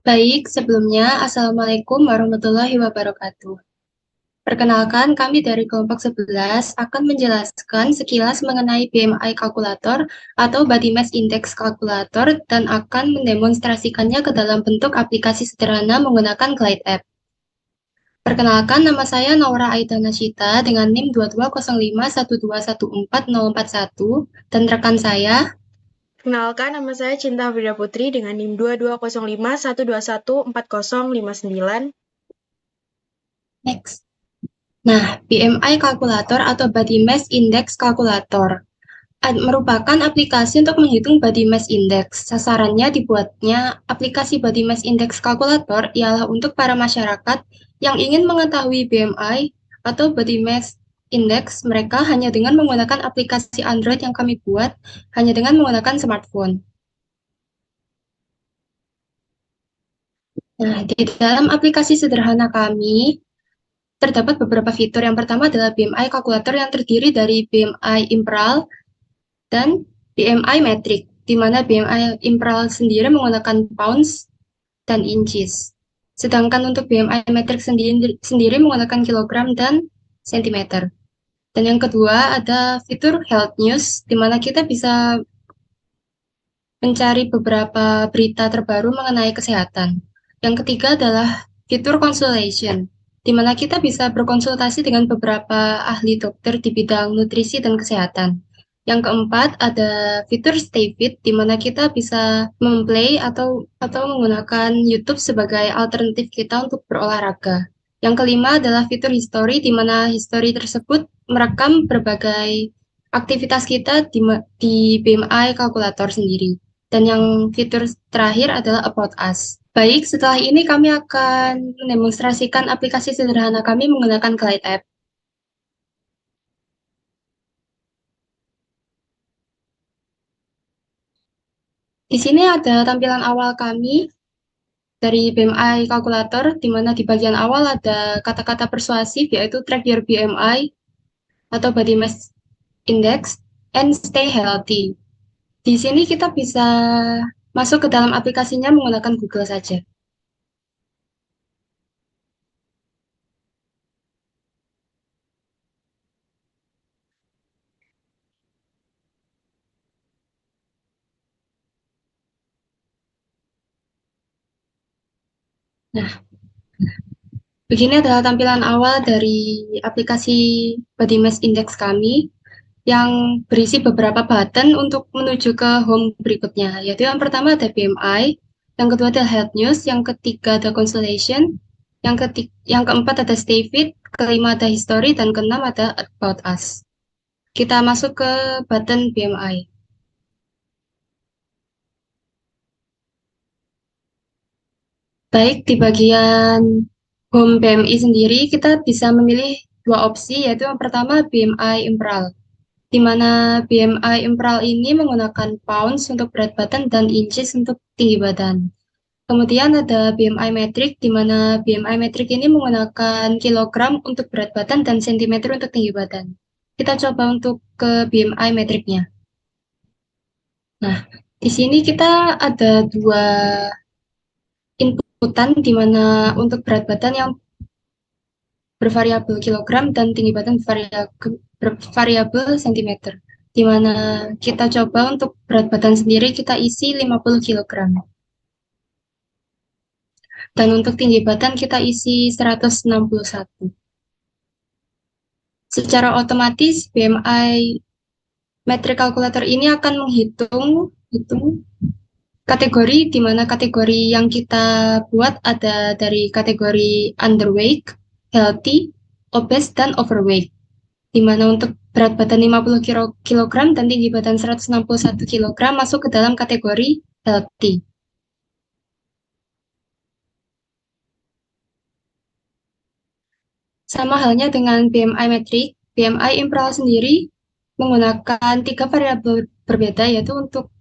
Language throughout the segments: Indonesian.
Baik, sebelumnya Assalamualaikum warahmatullahi wabarakatuh. Perkenalkan, kami dari kelompok 11 akan menjelaskan sekilas mengenai BMI kalkulator atau Body Mass Index Calculator dan akan mendemonstrasikannya ke dalam bentuk aplikasi sederhana menggunakan Glide App. Perkenalkan, nama saya Naura Aida Nasyita dengan NIM 2205121401 dan rekan saya. Kenalkan, nama saya Cinta Frida Putri dengan NIM 220512140059. Next. Nah, BMI kalkulator atau Body Mass Index Calculator merupakan aplikasi untuk menghitung body mass index. Sasarannya dibuatnya aplikasi body mass index calculator ialah untuk para masyarakat yang ingin mengetahui BMI atau body mass index mereka hanya dengan menggunakan aplikasi Android yang kami buat hanya dengan menggunakan smartphone. Nah, di dalam aplikasi sederhana kami terdapat beberapa fitur. Yang pertama adalah BMI kalkulator yang terdiri dari BMI Imperial dan BMI Metric, di mana BMI Imperial sendiri menggunakan pounds dan inches. Sedangkan untuk BMI Metric sendiri menggunakan kilogram dan sentimeter. Dan yang kedua ada fitur Health News, di mana kita bisa mencari beberapa berita terbaru mengenai kesehatan. Yang ketiga adalah fitur Consultation, di mana kita bisa berkonsultasi dengan beberapa ahli dokter di bidang nutrisi dan kesehatan. Yang keempat ada fitur Stay Fit, di mana kita bisa memplay atau menggunakan YouTube sebagai alternatif kita untuk berolahraga. Yang kelima adalah fitur History, di mana history tersebut merekam berbagai aktivitas kita di BMI kalkulator sendiri. Dan yang fitur terakhir adalah About Us. Baik, setelah ini kami akan mendemonstrasikan aplikasi sederhana kami menggunakan Glide App. Di sini ada tampilan awal kami dari BMI kalkulator, di mana di bagian awal ada kata-kata persuasif, yaitu track your BMI atau body mass index and stay healthy. Di sini kita bisa masuk ke dalam aplikasinya menggunakan Google saja. Nah, begini adalah tampilan awal dari aplikasi Body Mass Index kami yang berisi beberapa button untuk menuju ke home berikutnya, yaitu yang pertama ada BMI, yang kedua ada Health News, yang ketiga ada Constellation, yang keempat ada Stay Fit, kelima ada History, dan keenam ada About Us. Kita masuk ke button BMI. Baik, di bagian Home BMI sendiri, kita bisa memilih dua opsi, yaitu yang pertama BMI Imperial, di mana BMI Imperial ini menggunakan pounds untuk berat badan dan inches untuk tinggi badan. Kemudian ada BMI Metric, di mana BMI Metric ini menggunakan kilogram untuk berat badan dan sentimeter untuk tinggi badan. Kita coba untuk ke BMI Metricnya. Nah, di sini kita ada dua inputan, di mana untuk berat badan yang bervariabel kilogram dan tinggi badan bervariabel sentimeter. Di mana kita coba untuk berat badan sendiri kita isi 50 kilogram. Dan untuk tinggi badan kita isi 161. Secara otomatis BMI metric calculator ini akan menghitung kategori, di mana kategori yang kita buat ada dari kategori underweight, healthy, obese, dan overweight. Di mana untuk berat badan 50 kg dan tinggi badan 161 kg masuk ke dalam kategori healthy. Sama halnya dengan BMI metric, BMI Imperial sendiri menggunakan 3 variabel berbeda, yaitu untuk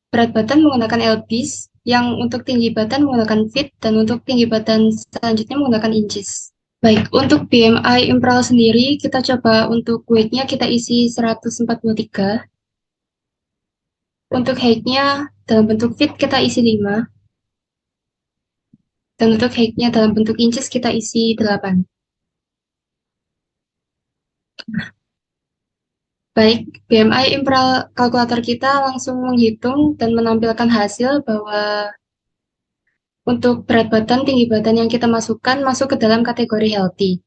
berat badan menggunakan lbs, yang untuk tinggi badan menggunakan feet, dan untuk tinggi badan selanjutnya menggunakan inches. Baik, untuk BMI Imperial sendiri, kita coba untuk weight-nya kita isi 143. Untuk height-nya dalam bentuk feet kita isi 5. Dan untuk height-nya dalam bentuk inches kita isi 8. Baik, BMI Imperial kalkulator kita langsung menghitung dan menampilkan hasil bahwa untuk berat badan, tinggi badan yang kita masukkan masuk ke dalam kategori healthy.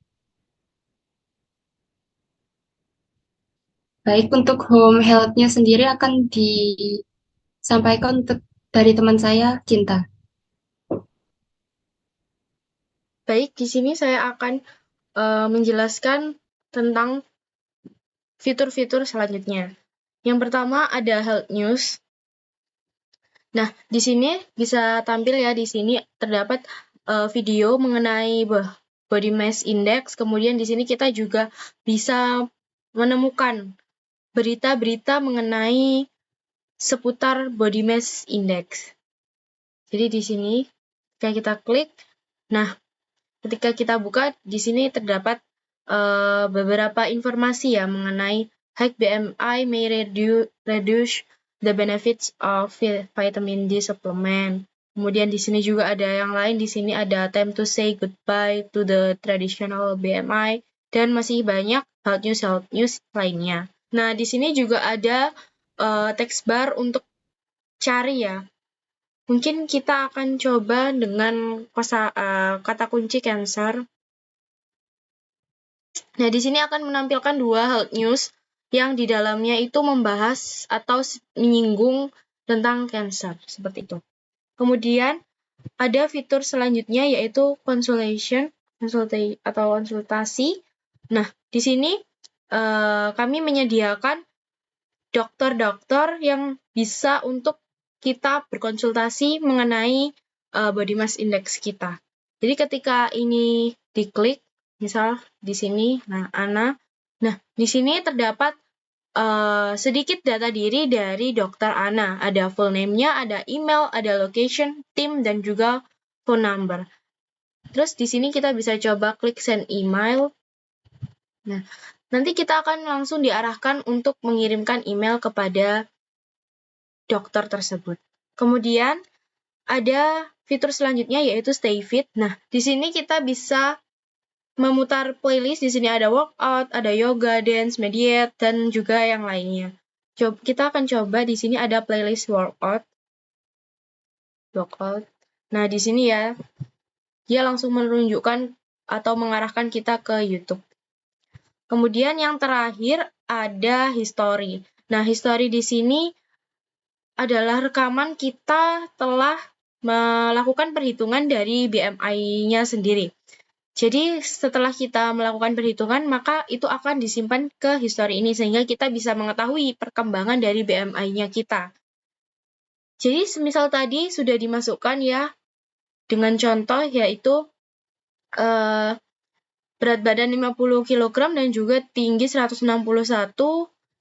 Baik, untuk home health-nya sendiri akan disampaikan dari teman saya, Cinta. Baik, di sini saya akan menjelaskan tentang fitur-fitur selanjutnya. Yang pertama ada Health News. Nah, di sini bisa tampil ya, di sini terdapat video mengenai body mass index. Kemudian di sini kita juga bisa menemukan berita-berita mengenai seputar body mass index. Jadi di sini ketika kita klik, nah ketika kita buka di sini terdapat beberapa informasi ya mengenai high BMI may reduce the benefits of vitamin D supplement. Kemudian di sini juga ada yang lain, di sini ada time to say goodbye to the traditional BMI dan masih banyak health news lainnya. Nah, di sini juga ada text bar untuk cari ya. Mungkin kita akan coba dengan kata kunci cancer. Nah, di sini akan menampilkan 2 health news yang di dalamnya itu membahas atau menyinggung tentang cancer, seperti itu. Kemudian ada fitur selanjutnya yaitu konsultasi. Nah, di sini kami menyediakan dokter-dokter yang bisa untuk kita berkonsultasi mengenai body mass index kita. Jadi ketika ini diklik, misal di sini, nah Ana, nah di sini terdapat sedikit data diri dari dokter Ana. Ada full name-nya, ada email, ada location, tim, dan juga phone number. Terus di sini kita bisa coba klik send email. Nah, nanti kita akan langsung diarahkan untuk mengirimkan email kepada dokter tersebut. Kemudian ada fitur selanjutnya yaitu stay fit. Nah, di sini kita bisa memutar playlist. Di sini ada workout, ada yoga, dance, mediate, dan juga yang lainnya. Kita akan coba di sini ada playlist workout. Nah, di sini ya, dia langsung menunjukkan atau mengarahkan kita ke YouTube. Kemudian yang terakhir ada history. Nah, history di sini adalah rekaman kita telah melakukan perhitungan dari BMI-nya sendiri. Jadi setelah kita melakukan perhitungan, maka itu akan disimpan ke history ini sehingga kita bisa mengetahui perkembangan dari BMI-nya kita. Jadi semisal tadi sudah dimasukkan ya dengan contoh yaitu berat badan 50 kg dan juga tinggi 161.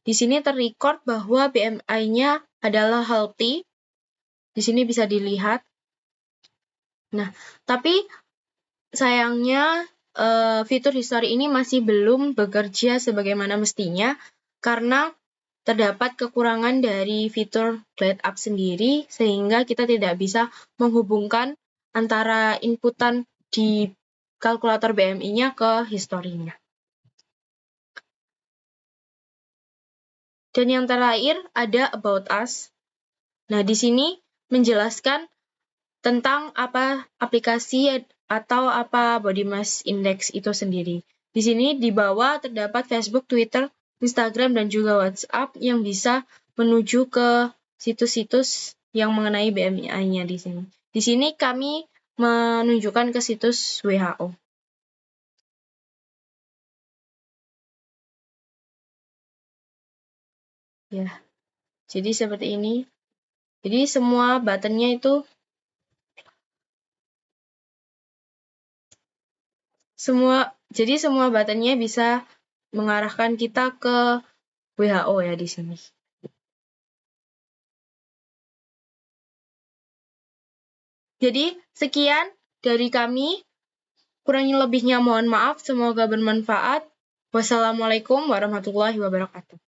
Di sini terrecord bahwa BMI-nya adalah healthy. Di sini bisa dilihat. Nah, tapi sayangnya fitur history ini masih belum bekerja sebagaimana mestinya karena terdapat kekurangan dari fitur Glide Up sendiri sehingga kita tidak bisa menghubungkan antara inputan di kalkulator BMI-nya ke historinya. Dan yang terakhir ada About Us. Nah, di sini menjelaskan tentang apa aplikasi atau apa body mass index itu sendiri. Di sini di bawah terdapat Facebook, Twitter, Instagram, dan juga WhatsApp yang bisa menuju ke situs-situs yang mengenai BMI-nya di sini. Di sini kami menunjukkan ke situs WHO. Ya, jadi seperti ini. Jadi semua buttonnya itu semua buttonnya bisa mengarahkan kita ke WHO ya di sini. Jadi sekian dari kami. Kurang lebihnya mohon maaf. Semoga bermanfaat. Wassalamualaikum warahmatullahi wabarakatuh.